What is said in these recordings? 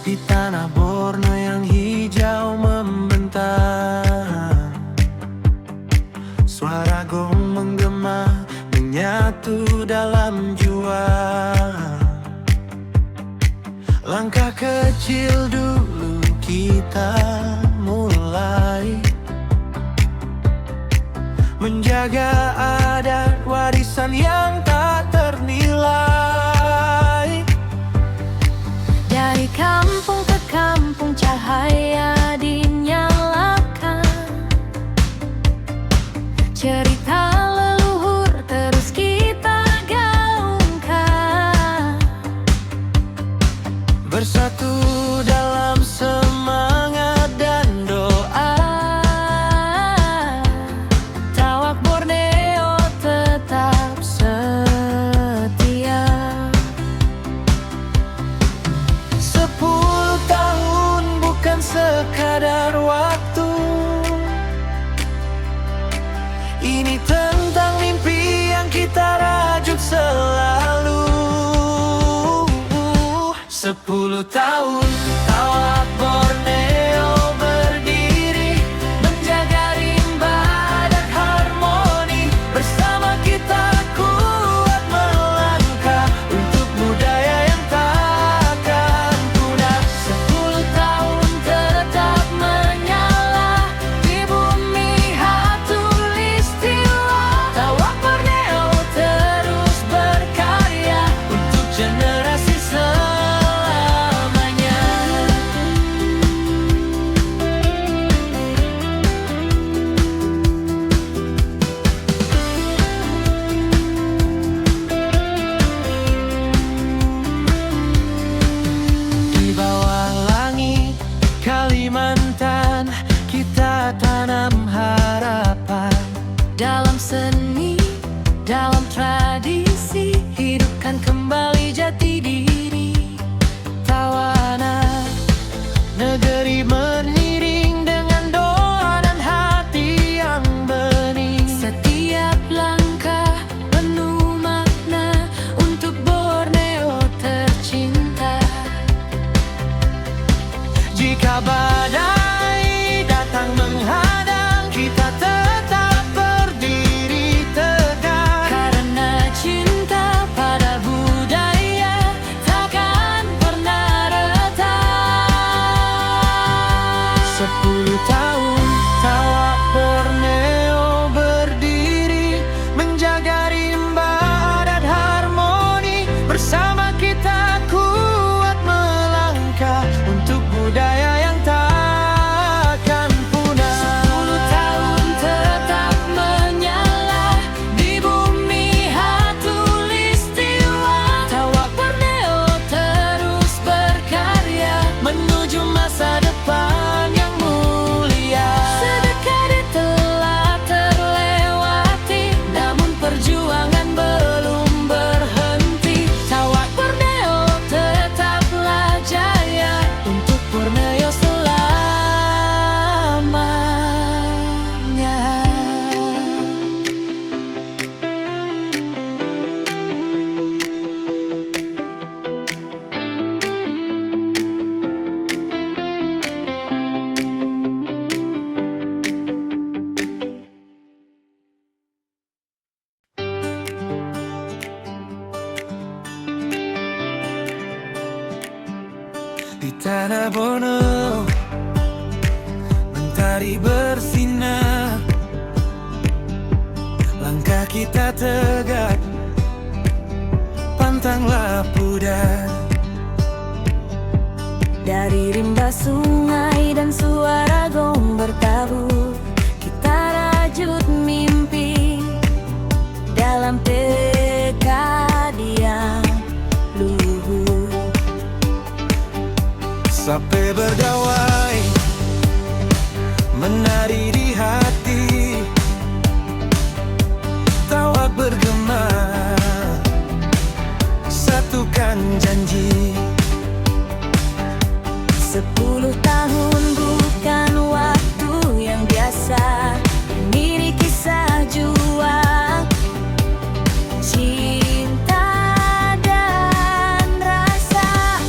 Di tanah Borneo yang hijau membentang, suara gong menggema menyatu dalam jua. Langkah kecil dulu kita mulai menjaga adat warisan yang tak ternilai. Dari kampung ke kampung cahaya dinyalakan, cerita leluhur terus kita gaungkan. Bersatu dalam semangat dan doa, Tawak Borneo tetap setia. 10 tahun bukan sekadar waktu, ini tentang mimpi yang kita rajut selalu. 10 tahun Tawak Borneo berdiri, menjaga rimba adat harmoni. Bersama kita kuat melangkah untuk budaya yang takkan punah. 10 tahun tetap menyala di bumi Khatulistiwa. Tawak Borneo terus berkarya untuk generasi selamanya. Di bawah langit Kalimantan kita tanam harapan. Dalam seni, dalam tradisi, hidupkan kembali jati diri. Tawana negeri mengiring dengan doa dan hati yang bening. Setiap langkah penuh makna untuk Borneo tercinta. Jika badai datang menghadang, kita tetap berdiri tegak. Karena cinta pada budaya takkan pernah retak. 10 tahun Tawak Borneo berdiri, menjaga rimba adat harmoni. Bersama kita kuat melangkah untuk budaya yang takkan punah. 10 tahun tetap menyala di bumi Khatulistiwa. Tawak Borneo terus berkarya Menuju masa depan yang mulia. Sedekade telah terlewati, namun perjuangan belum berhenti. Tawak Borneo tetaplah jaya untuk Borneo selamanya. Di tanah Borneo mentari bersinar, langkah kita tegak, pantanglah pudar. Dari rimba sungai dan suara gong bertabur, kita rajut mimpi dalam tekad yang luhur. Sampai berdawai menari di hati, Tawak bergema, satukan janji. 10 tahun bukan waktu yang biasa, ini kisah juang, cinta dan rasa.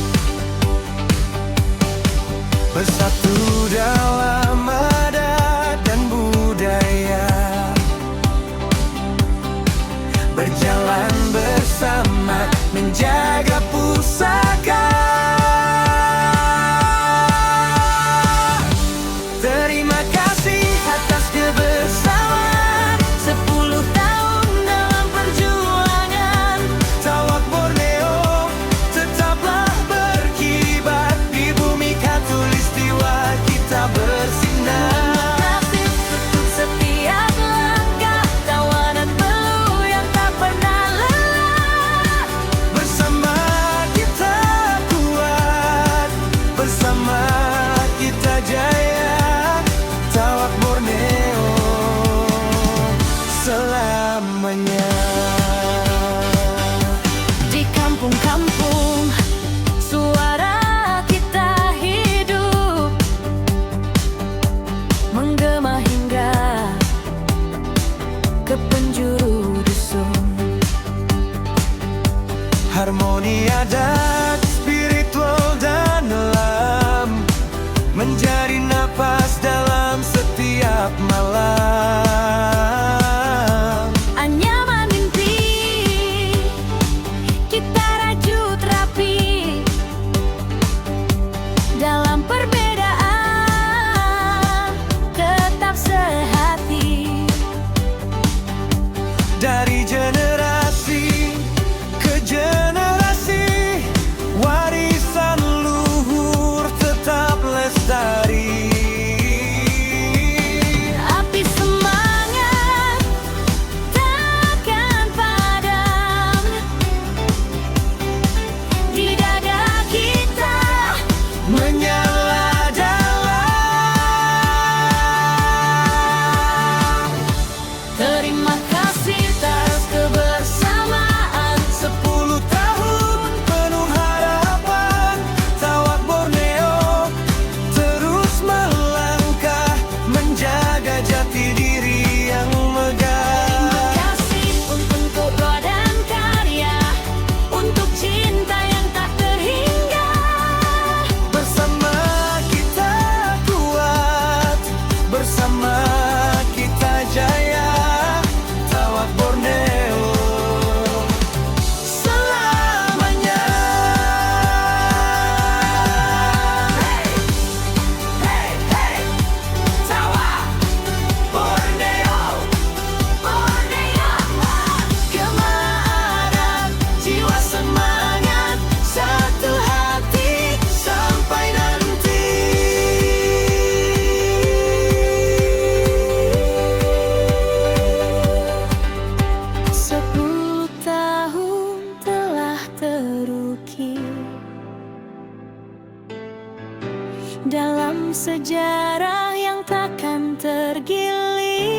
dalam sejarah yang takkan tergilih.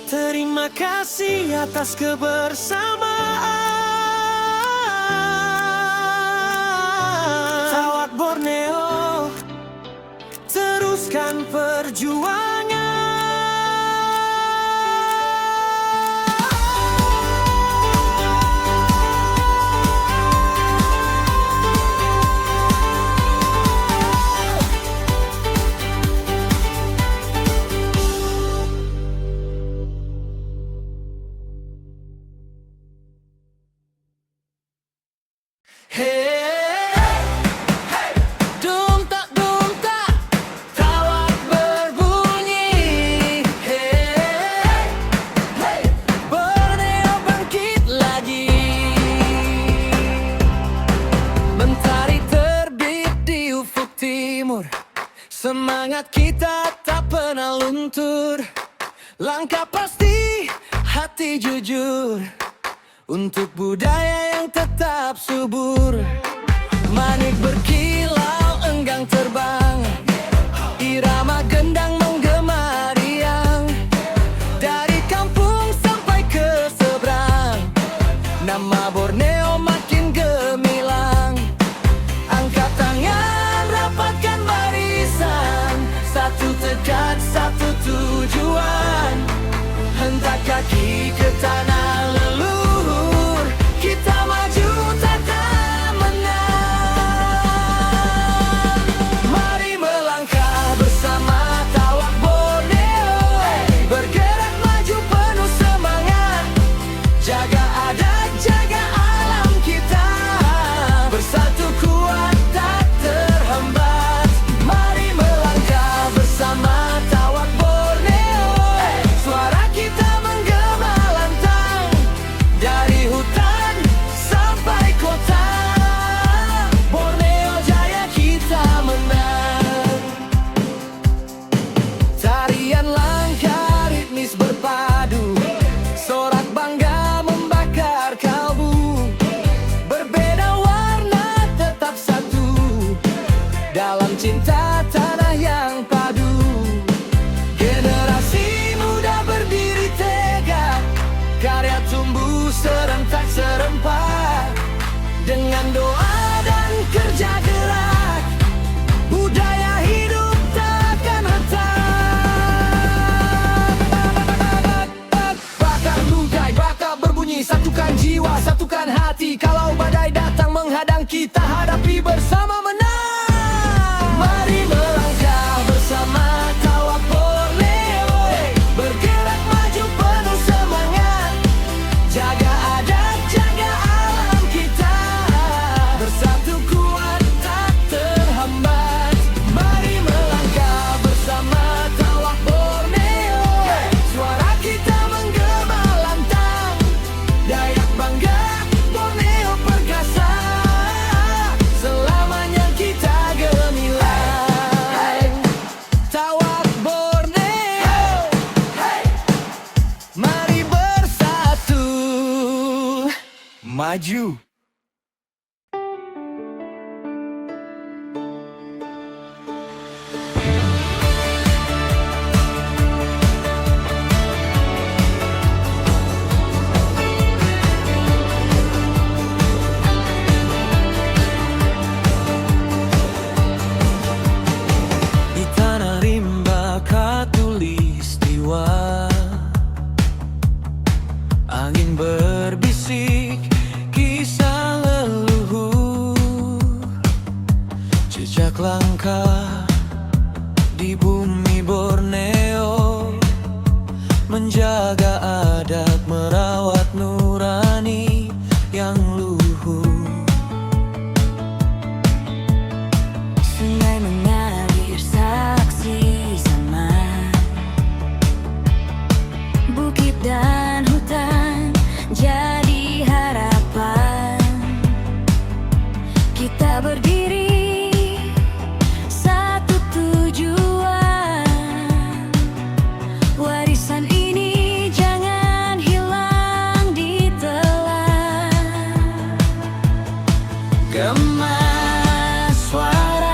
Terima kasih atas kebersamaan. Tawak Borneo, teruskan perjuangan. Hey, hey, dum tak, tawak berbunyi. Hey, hey, Borneo bangkit lagi. Mentari terbit di ufuk timur, semangat kita tak pernah luntur. Langkah pasti, hati jujur, untuk budaya yang tetap subur. Manik berkilau, enggang terbang, irama gendang menggema riang. Dari kampung sampai ke seberang, nama Borneo makin gemilang. Angkat tangan, rapatkan barisan, satu tekad, satu tujuan. Hentak kaki ke tanah leluhur, kita maju takkan menang. Mari melangkah bersama Tawak Borneo, bergerak maju penuh semangat. Jaga adat, jaga alam kita, bersatu kuat tak terhambat. Mari melangkah bersama Tawak Borneo, suara kita menggema lantang. Dari hutan sampai kota, Borneo jaya kita menang. Tarian langkah ritmis berpadu, sorak bangga membakar kalbu. Berbeda warna tetap satu, dalam cinta tanah yang padu. Generasi muda berdiri tegak, karya tumbuh serentak serempak. Dengan doa dan kerja gerak, budaya hidup takkan retak. Bakar lugai, bakar berbunyi, satukan jiwa, satukan hati. Kalau badai datang menghadang, kita hadapi bersama menang. Mari melangkah bersama Tawak Borneo, bergerak maju penuh semangat. Jaga adat, jaga alam kita, bersatu kuat tak terhambat. Mari melangkah bersama Tawak Borneo, suara kita menggema lantang. Dayak bangga, Borneo perkasa, selamanya kita gemilang. Tawak Borneo, mari bersatu maju. Di tanah rimba khatulistiwa, angin berbisik kisah leluhur. Jejak langkah di bumi Borneo, menjaga adat, merawat nurani yang luhur. Sungai mengalir saksi zaman, bukit dan hutan jadi harapan. Kita berdiri satu tujuan, warisan ini jangan hilang ditelan. Gema suara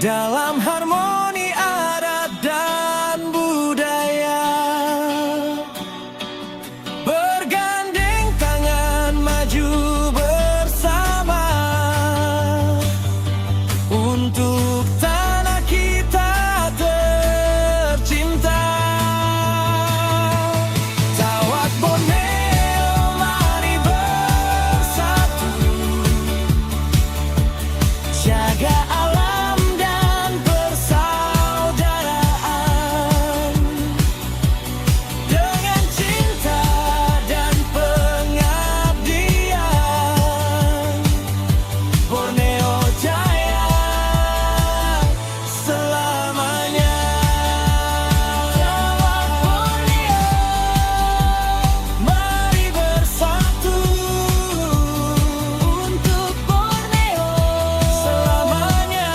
dalam harmoni adat dan budaya. Bergandeng tangan maju bersama untuk tanah kita tercinta. Tawat Borneo, mari bersatu, jaga alam dan persaudaraan dengan cinta dan pengabdian. Borneo Jaya selamanya. Tawat Borneo, mari bersatu Untuk Borneo selamanya.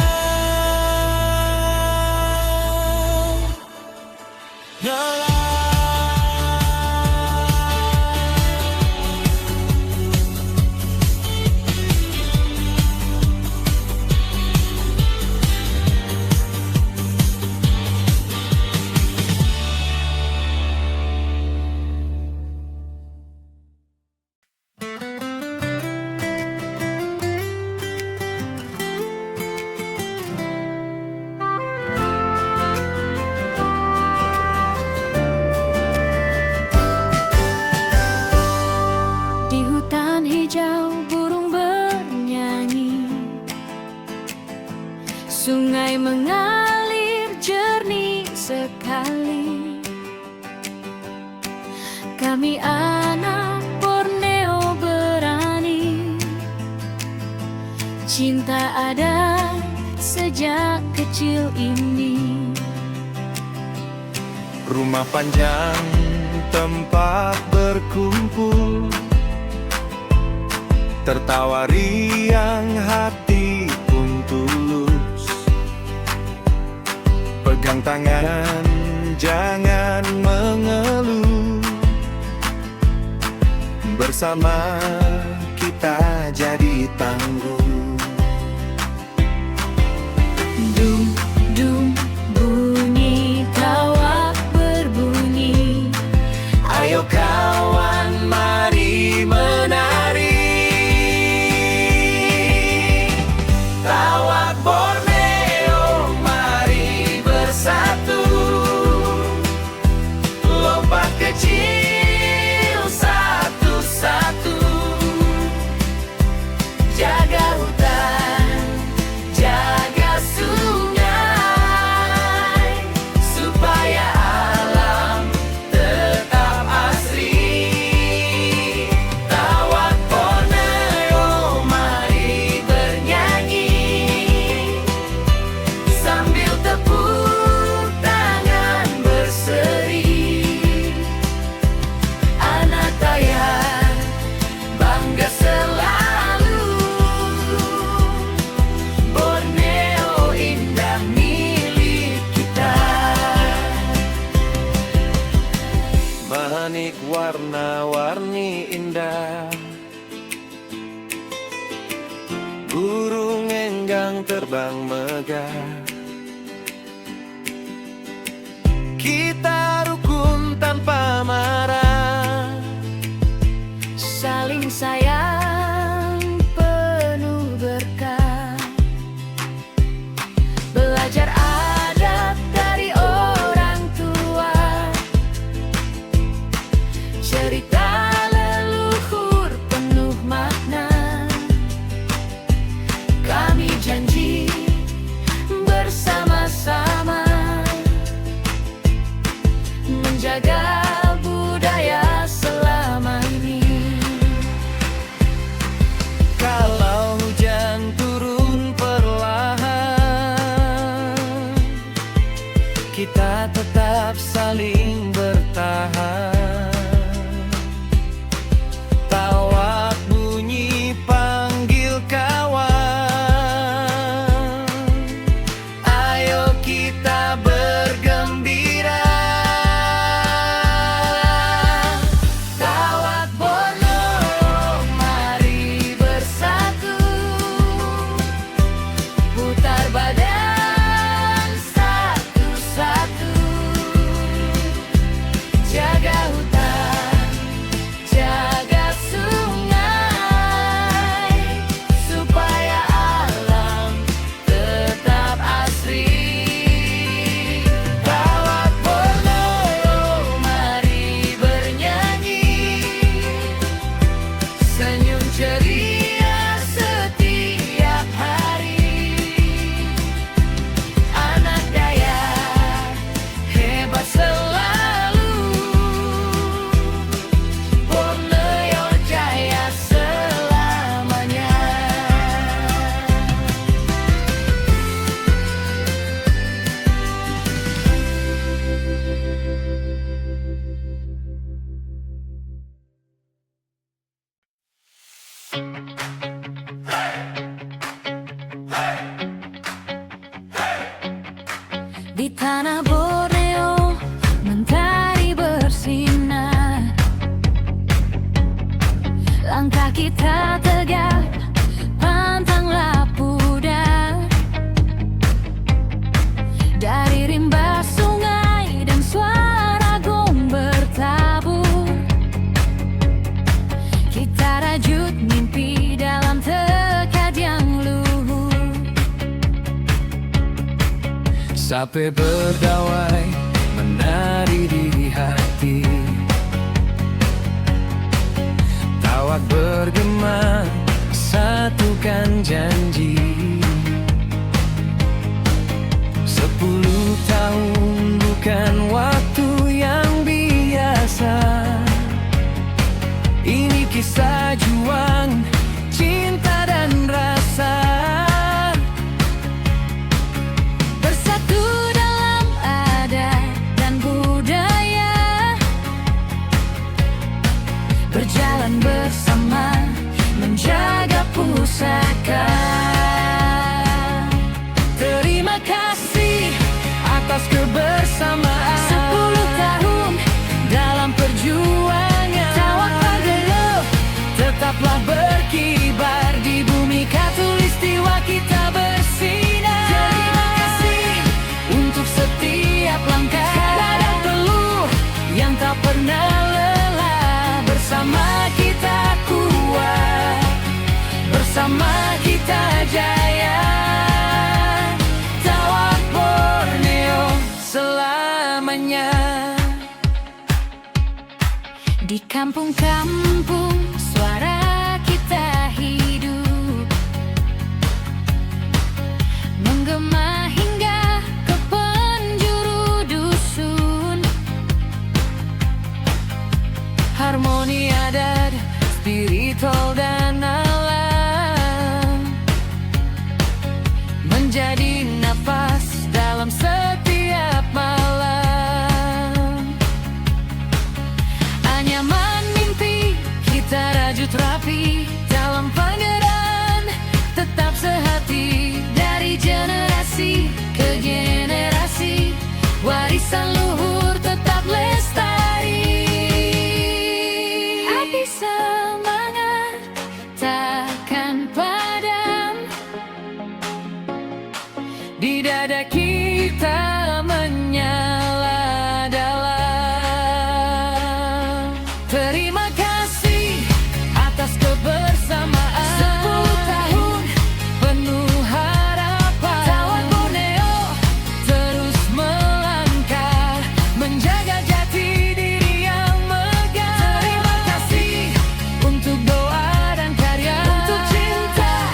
Di hutan hijau burung bernyanyi, sungai mengalir jernih sekali. Kami anak Borneo berani, cinta ada sejak kecil ini. Rumah panjang tempat berkumpul, tertawa riang hati pun tulus. Pegang tangan jangan mengeluh, bersama kita jadi tangguh. Dung, dung, bunyi kawat berbunyi. Ayo kawan mari menari. Tawat Borneo mari bersatu, lompat kecil satu-satu, jaga hutan, jaga sungai, supaya alam tetap asri. Tawat Borneo mari bernyanyi, sambil tepuk tangan berseri. Anak kaya bangga selalu, Borneo indah milik kita. Manik warna-warni indah, burung enggang terbang megah. Kita rukun tanpa marah, Saling sayang penuh berkah, belajar adat dari orang tua, cerita leluhur penuh makna. Kami janji bersama-sama menjaga budaya selama ini. kalau hujan turun perlahan, kita tetap saling bertahan. Tawat bunyi panggil kawan, ayo kita bergembira. tanah Borneo mentari bersinar. Langkah kita tegak, pantanglah pudar. Dari rimba sungai dan suara gong bertabur, kita rajut mimpi dalam tekad yang luhur. Sape berdawai menari di hati, tawak bergema satukan janji. 10 tahun bukan waktu yang biasa. Ini kisah juang, cinta dan rasa. Bersatu dalam adat dan budaya, berjalan bersama menjaga pusaka. Terima kasih atas kebersamaan. 10 tahun dalam perjuangan. Tawak Pagelo tetaplah berkibar di bumi Katulistiwa kita bersinar. Terima kasih untuk setiap langkah dan peluh yang tak pernah lelah. Bersama kita kuat, bersama kita jaya. Tawak Borneo selamanya. Di kampung-kampung suara kita hidup, menggema hingga ke penjuru dusun. Harmoni adat, spiritual dan alam menjadi nafas dalam setiap malam. Anyaman mimpi kita rajut rapi dalam pangeran, tetap sehati dari generasi ke generasi. Warisan luhur tetap lestari. Api semangat takkan padam, Di dada kita menyala dalam. Terima kasih atas kebersamaan. 10 tahun penuh harapan. Tawak Borneo terus melangkah menjaga jati diri yang megah. Terima kasih untuk doa dan karya, untuk cinta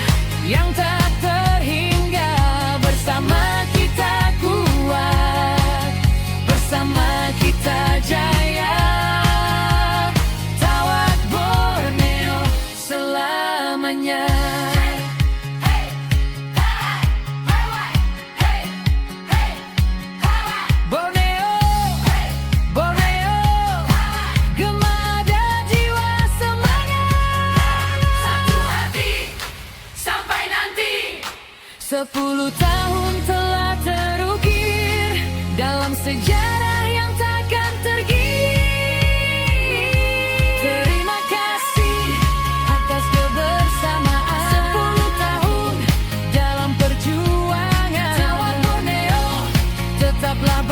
yang tak terhingga. Bersama kita kuat, bersama kita jaya. Tawak Borneo selamanya. Borneo, Borneo, gema dan jiwa semangat. Satu hati sampai nanti. 10 tahun telah terukir dalam sejarah yang takkan terkini. Terima kasih atas kebersamaan. 10 tahun dalam perjuangan. Tawak Borneo tetaplah